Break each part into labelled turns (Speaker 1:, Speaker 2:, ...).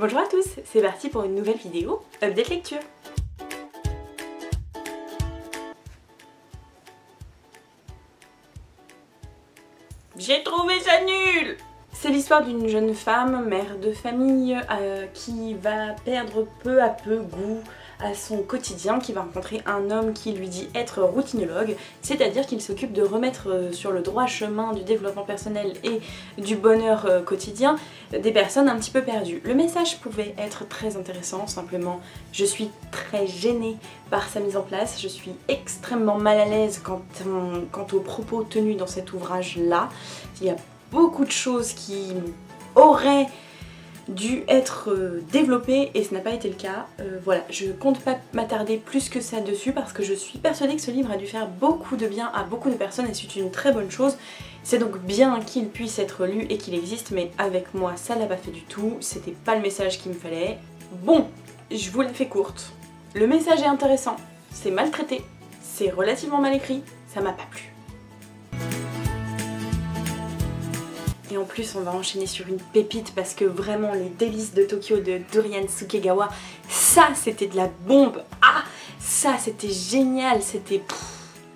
Speaker 1: Bonjour à tous, c'est parti pour une nouvelle vidéo Update Lecture. J'ai trouvé ça nul! C'est l'histoire d'une jeune femme, mère de famille, qui va perdre peu à peu goût à son quotidien, qui va rencontrer un homme qui lui dit être routinologue, c'est-à-dire qu'il s'occupe de remettre sur le droit chemin du développement personnel et du bonheur quotidien des personnes un petit peu perdues. Le message pouvait être très intéressant, simplement je suis très gênée par sa mise en place, je suis extrêmement mal à l'aise quant aux propos tenus dans cet ouvrage-là. Il y a beaucoup de choses qui auraient dû être développées et ce n'a pas été le cas. Voilà, je compte pas m'attarder plus que ça dessus parce que je suis persuadée que ce livre a dû faire beaucoup de bien à beaucoup de personnes et c'est une très bonne chose. C'est donc bien qu'il puisse être lu et qu'il existe, mais avec moi ça l'a pas fait du tout, c'était pas le message qu'il me fallait. Bon, je vous la fais courte. Le message est intéressant, c'est mal traité, c'est relativement mal écrit, ça m'a pas plu. Et en plus on va enchaîner sur une pépite parce que vraiment les délices de Tokyo de Dorian Sukegawa, ça c'était de la bombe. Ah, ça c'était génial, c'était...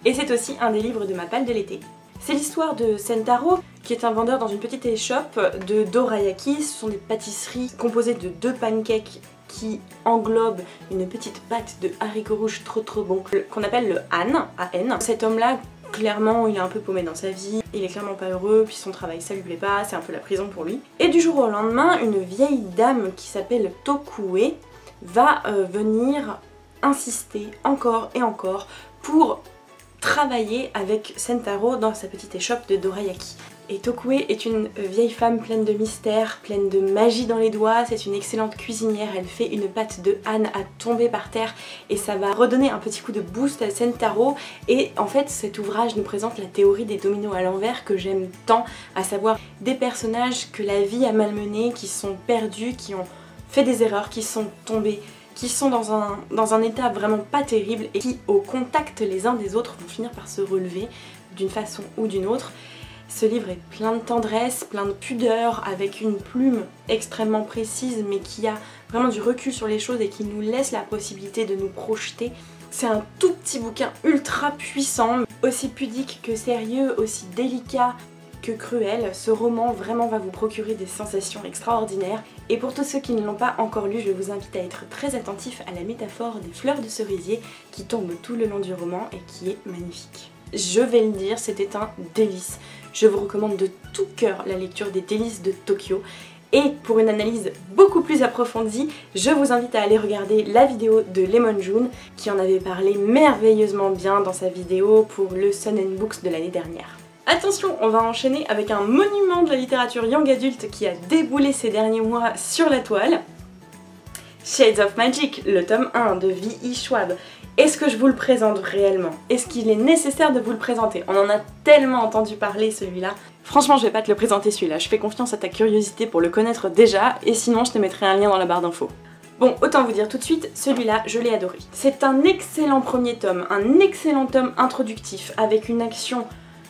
Speaker 1: Et c'est aussi un des livres de ma palle de l'été. C'est l'histoire de Sentaro qui est un vendeur dans une petite échoppe de dorayaki. Ce sont des pâtisseries composées de 2 pancakes qui englobent une petite pâte de haricots rouges trop bon qu'on appelle le Han, A-N. Cet homme-là, clairement, il est un peu paumé dans sa vie, il est clairement pas heureux, puis son travail ça lui plaît pas, c'est un peu la prison pour lui. Et du jour au lendemain, une vieille dame qui s'appelle Tokue va venir insister encore et encore pour travailler avec Sentaro dans sa petite échoppe de dorayaki. Et Tokue est une vieille femme pleine de mystère, pleine de magie dans les doigts, c'est une excellente cuisinière, elle fait une pâte de Han à tomber par terre et ça va redonner un petit coup de boost à Sentaro. Et en fait cet ouvrage nous présente la théorie des dominos à l'envers que j'aime tant, à savoir des personnages que la vie a malmenés, qui sont perdus, qui ont fait des erreurs, qui sont tombés, qui sont dans un état vraiment pas terrible et qui au contact les uns des autres vont finir par se relever d'une façon ou d'une autre. Ce livre est plein de tendresse, plein de pudeur, avec une plume extrêmement précise mais qui a vraiment du recul sur les choses et qui nous laisse la possibilité de nous projeter. C'est un tout petit bouquin ultra puissant, aussi pudique que sérieux, aussi délicat que cruel. Ce roman vraiment va vous procurer des sensations extraordinaires. Et pour tous ceux qui ne l'ont pas encore lu, je vous invite à être très attentif à la métaphore des fleurs de cerisier qui tombe tout le long du roman et qui est magnifique. Je vais le dire, c'était un délice. Je vous recommande de tout cœur la lecture des délices de Tokyo. Et pour une analyse beaucoup plus approfondie, je vous invite à aller regarder la vidéo de Lemon June qui en avait parlé merveilleusement bien dans sa vidéo pour le Sun & Books de l'année dernière. Attention, on va enchaîner avec un monument de la littérature young adulte qui a déboulé ces derniers mois sur la toile. Shades of Magic, le tome 1 de V.E. Schwab. Est-ce que je vous le présente réellement? Est-ce qu'il est nécessaire de vous le présenter? On en a tellement entendu parler celui-là. Franchement, je vais pas te le présenter celui-là, je fais confiance à ta curiosité pour le connaître déjà, et sinon je te mettrai un lien dans la barre d'infos. Bon, autant vous dire tout de suite, celui-là, je l'ai adoré. C'est un excellent premier tome, un excellent tome introductif, avec une action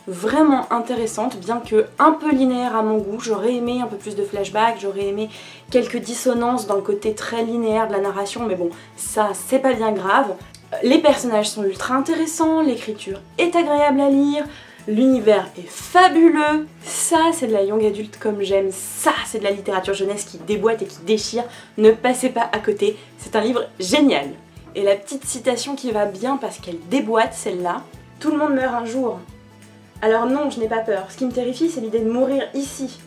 Speaker 1: vraiment intéressante, bien que un peu linéaire à mon goût. J'aurais aimé un peu plus de flashbacks, j'aurais aimé quelques dissonances dans le côté très linéaire de la narration, mais bon, ça c'est pas bien grave. Les personnages sont ultra intéressants, l'écriture est agréable à lire, l'univers est fabuleux. Ça c'est de la young adulte comme j'aime, ça c'est de la littérature jeunesse qui déboîte et qui déchire. Ne passez pas à côté, c'est un livre génial. Et la petite citation qui va bien parce qu'elle déboîte, celle-là: tout le monde meurt un jour. Alors non, je n'ai pas peur. Ce qui me terrifie, c'est l'idée de mourir ici.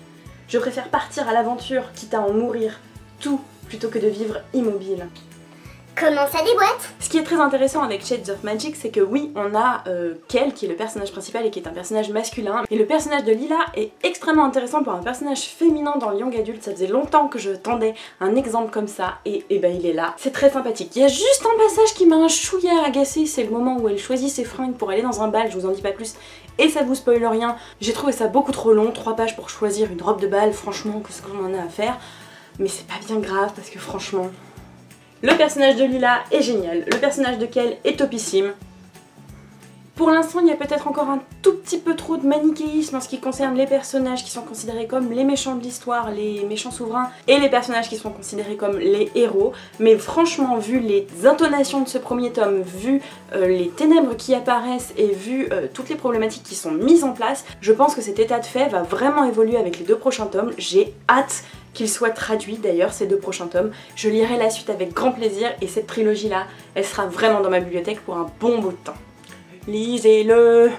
Speaker 1: Je préfère partir à l'aventure, quitte à en mourir. Tout, plutôt que de vivre immobile.
Speaker 2: Comment ça déboîte? Ce
Speaker 1: qui est très intéressant avec Shades of Magic, c'est que oui, on a Kel qui est le personnage principal et qui est un personnage masculin. Et le personnage de Lila est extrêmement intéressant pour un personnage féminin dans le young adulte. Ça faisait longtemps que je tendais un exemple comme ça et ben il est là. C'est très sympathique. Il y a juste un passage qui m'a un chouïa agacé, c'est le moment où elle choisit ses fringues pour aller dans un bal, je vous en dis pas plus. Et ça vous spoile rien. J'ai trouvé ça beaucoup trop long, 3 pages pour choisir une robe de bal, franchement, qu'est-ce qu'on en a à faire? Mais c'est pas bien grave parce que franchement... Le personnage de Lila est génial, le personnage de Kel est topissime. Pour l'instant, il y a peut-être encore un tout petit peu trop de manichéisme en ce qui concerne les personnages qui sont considérés comme les méchants de l'histoire, les méchants souverains, et les personnages qui sont considérés comme les héros. Mais franchement, vu les intonations de ce premier tome, vu les ténèbres qui apparaissent et vu toutes les problématiques qui sont mises en place, je pense que cet état de fait va vraiment évoluer avec les 2 prochains tomes. J'ai hâte qu'il soit traduit d'ailleurs, ces 2 prochains tomes. Je lirai la suite avec grand plaisir et cette trilogie-là, elle sera vraiment dans ma bibliothèque pour un bon bout de temps. Lisez-le!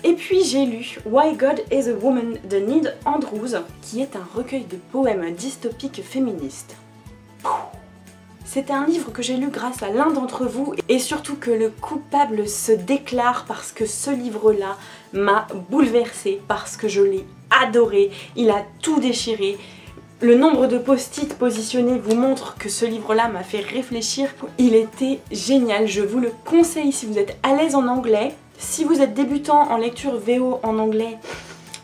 Speaker 1: Et puis j'ai lu Why God is a Woman de Nid Andrews, qui est un recueil de poèmes dystopiques féministes. C'était un livre que j'ai lu grâce à l'un d'entre vous et surtout que le coupable se déclare parce que ce livre-là m'a bouleversée, parce que je l'ai adoré, il a tout déchiré. Le nombre de post-it positionnés vous montre que ce livre-là m'a fait réfléchir. Il était génial, je vous le conseille si vous êtes à l'aise en anglais. Si vous êtes débutant en lecture VO en anglais,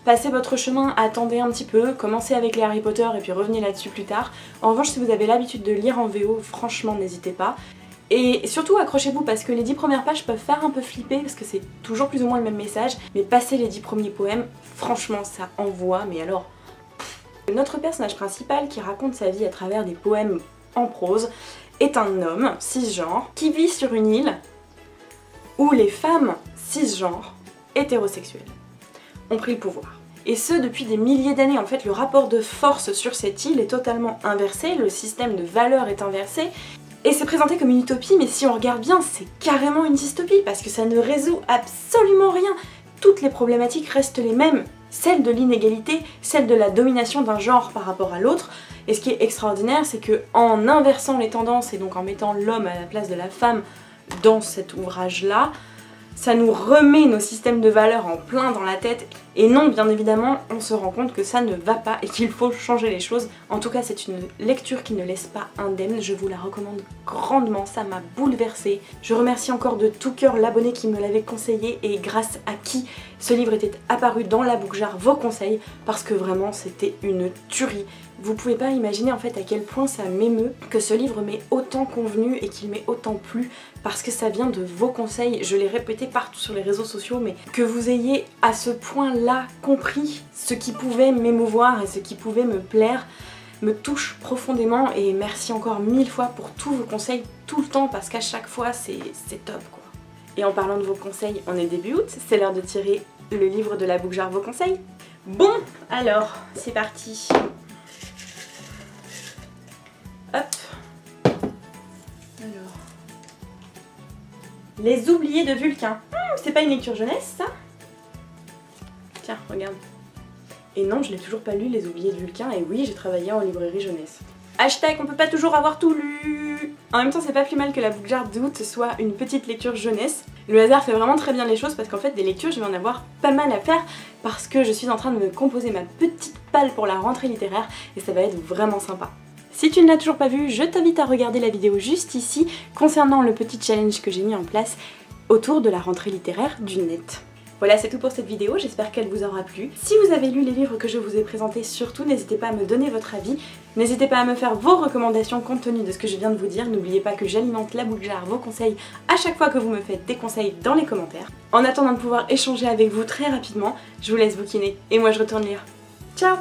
Speaker 1: passez votre chemin, attendez un petit peu, commencez avec les Harry Potter et puis revenez là-dessus plus tard. En revanche, si vous avez l'habitude de lire en VO, franchement, n'hésitez pas. Et surtout accrochez-vous parce que les 10 premières pages peuvent faire un peu flipper parce que c'est toujours plus ou moins le même message. Mais passez les 10 premiers poèmes, franchement, ça envoie, mais alors... Notre personnage principal, qui raconte sa vie à travers des poèmes en prose, est un homme cisgenre qui vit sur une île où les femmes cisgenres hétérosexuelles ont pris le pouvoir. Et ce, depuis des milliers d'années. En fait, le rapport de force sur cette île est totalement inversé, le système de valeurs est inversé, et c'est présenté comme une utopie, mais si on regarde bien, c'est carrément une dystopie, parce que ça ne résout absolument rien. Toutes les problématiques restent les mêmes. Celle de l'inégalité, celle de la domination d'un genre par rapport à l'autre. Et ce qui est extraordinaire, c'est que en inversant les tendances et donc en mettant l'homme à la place de la femme dans cet ouvrage-là, ça nous remet nos systèmes de valeurs en plein dans la tête. Et non, bien évidemment, on se rend compte que ça ne va pas et qu'il faut changer les choses. En tout cas, c'est une lecture qui ne laisse pas indemne. Je vous la recommande grandement, ça m'a bouleversée. Je remercie encore de tout cœur l'abonné qui me l'avait conseillé et grâce à qui ce livre était apparu dans la Book Jar, vos conseils, parce que vraiment c'était une tuerie. Vous pouvez pas imaginer en fait à quel point ça m'émeut que ce livre m'ait autant convenu et qu'il m'ait autant plu parce que ça vient de vos conseils. Je l'ai répété partout sur les réseaux sociaux, mais que vous ayez à ce point-là compris ce qui pouvait m'émouvoir et ce qui pouvait me plaire me touche profondément et merci encore 1000 fois pour tous vos conseils tout le temps parce qu'à chaque fois c'est top quoi. Et en parlant de vos conseils, on est début août, c'est l'heure de tirer le livre de la Book Jar, vos conseils. Bon, alors, c'est parti. Hop. Alors. Les oubliés de Vulcain. C'est pas une lecture jeunesse, ça? Tiens, regarde. Et non, je l'ai toujours pas lu, Les oubliés de Vulcain, et oui, j'ai travaillé en librairie jeunesse. Hashtag, on peut pas toujours avoir tout lu. En même temps, c'est pas plus mal que la Book Jar d'août soit une petite lecture jeunesse. Le hasard fait vraiment très bien les choses parce qu'en fait, des lectures, je vais en avoir pas mal à faire parce que je suis en train de me composer ma petite palle pour la rentrée littéraire et ça va être vraiment sympa. Si tu ne l'as toujours pas vu, je t'invite à regarder la vidéo juste ici concernant le petit challenge que j'ai mis en place autour de la rentrée littéraire du net. Voilà, c'est tout pour cette vidéo, j'espère qu'elle vous aura plu. Si vous avez lu les livres que je vous ai présentés, surtout n'hésitez pas à me donner votre avis. N'hésitez pas à me faire vos recommandations compte tenu de ce que je viens de vous dire. N'oubliez pas que j'alimente la Book Jar, vos conseils, à chaque fois que vous me faites des conseils dans les commentaires. En attendant de pouvoir échanger avec vous très rapidement, je vous laisse bouquiner et moi je retourne lire. Ciao!